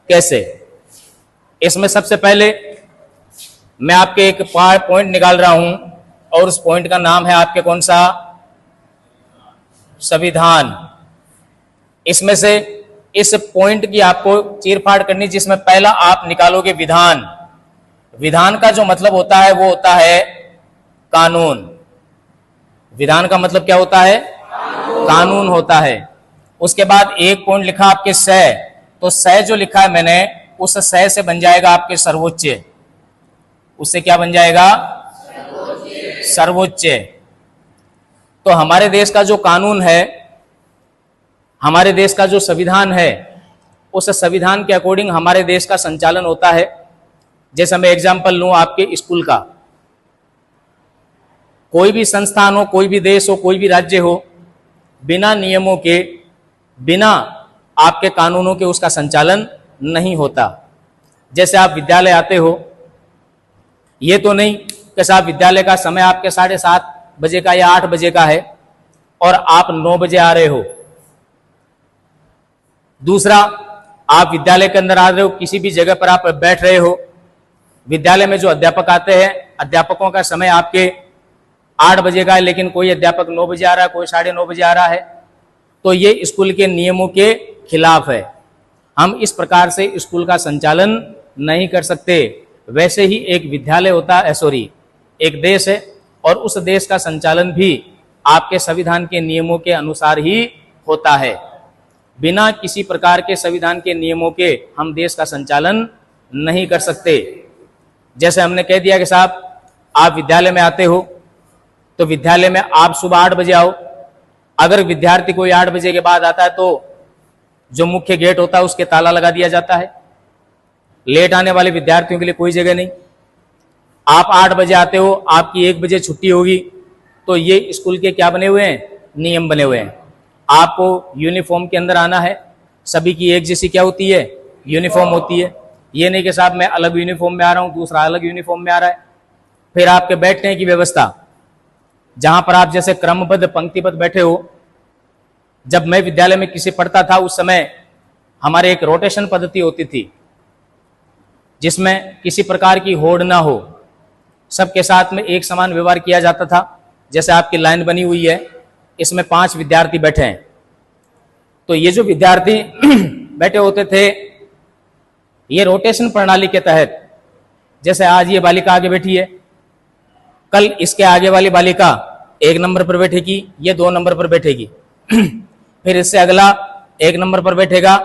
कैसे? इसमें सबसे पहले मैं आपके एक पॉइंट निकाल रहा हूं और उस पॉइंट का नाम है आपके कौन सा? संविधान। इसमें से इस पॉइंट की आपको चीरफाड़ करनी, जिसमें पहला आप निकालोगे विधान। विधान का जो मतलब होता है वो होता है कानून। विधान का मतलब क्या होता है? कानून होता है। उसके बाद एक पॉइंट लिखा आपके सय, तो सय जो लिखा है मैंने, उस सय से बन जाएगा आपके सर्वोच्च। उससे क्या बन जाएगा? सर्वोच्च। तो हमारे देश का जो कानून है, हमारे देश का जो संविधान है, उस संविधान के अकॉर्डिंग हमारे देश का संचालन होता है। जैसे मैं एग्जांपल लूं आपके स्कूल का, कोई भी संस्थान हो, कोई भी देश हो, कोई भी राज्य हो, बिना नियमों के, बिना आपके कानूनों के उसका संचालन नहीं होता। जैसे आप विद्यालय आते हो, ये तो नहीं कि साहब विद्यालय का समय आपके 7:30 बजे का या 8 बजे का है और आप 9 बजे आ रहे हो। दूसरा, आप विद्यालय के अंदर आ रहे हो, किसी भी जगह पर आप बैठ रहे हो, विद्यालय में जो अध्यापक आते हैं, अध्यापकों का समय आपके 8 बजे का है, लेकिन कोई अध्यापक 9 बजे आ रहा है, कोई 9:30 बजे आ रहा है, तो ये स्कूल के नियमों के खिलाफ है। हम इस प्रकार से स्कूल का संचालन नहीं कर सकते। वैसे ही एक विद्यालय होता है, एक देश है, और उस देश का संचालन भी आपके संविधान के नियमों के अनुसार ही होता है। बिना किसी प्रकार के संविधान के नियमों के हम देश का संचालन नहीं कर सकते। जैसे हमने कह दिया कि साहब आप विद्यालय में आते हो, तो विद्यालय में आप सुबह 8 बजे आओ। अगर विद्यार्थी कोई 8 बजे के बाद आता है तो जो मुख्य गेट होता है उसके ताला लगा दिया जाता है। लेट आने वाले विद्यार्थियों के लिए कोई जगह नहीं। आप 8 बजे आते हो, आपकी 1 बजे छुट्टी होगी, तो ये स्कूल के क्या बने हुए हैं? नियम बने हुए हैं। आपको यूनिफॉर्म के अंदर आना है, सभी की एक जैसी क्या होती है? यूनिफॉर्म होती है। ये नहीं कि साहब मैं अलग यूनिफॉर्म में आ रहा हूं, दूसरा अलग यूनिफॉर्म में आ रहा है। फिर आपके बैठने की व्यवस्था, जहां पर आप जैसे क्रमबद्ध पंक्तिबद्ध बैठे हो। जब मैं विद्यालय में किसी पढ़ता था, उस समय हमारे एक रोटेशन पद्धति होती थी, जिसमें किसी प्रकार की होड़ ना हो, सबके साथ में एक समान व्यवहार किया जाता था। जैसे आपकी लाइन बनी हुई है, इसमें 5 विद्यार्थी बैठे हैं, तो ये जो विद्यार्थी बैठे होते थे, ये रोटेशन प्रणाली के तहत, जैसे आज ये बालिका आगे बैठी है, कल इसके आगे वाली बालिका 1 नंबर पर बैठेगी, ये 2 नंबर पर बैठेगी, फिर इससे अगला 1 नंबर पर बैठेगा,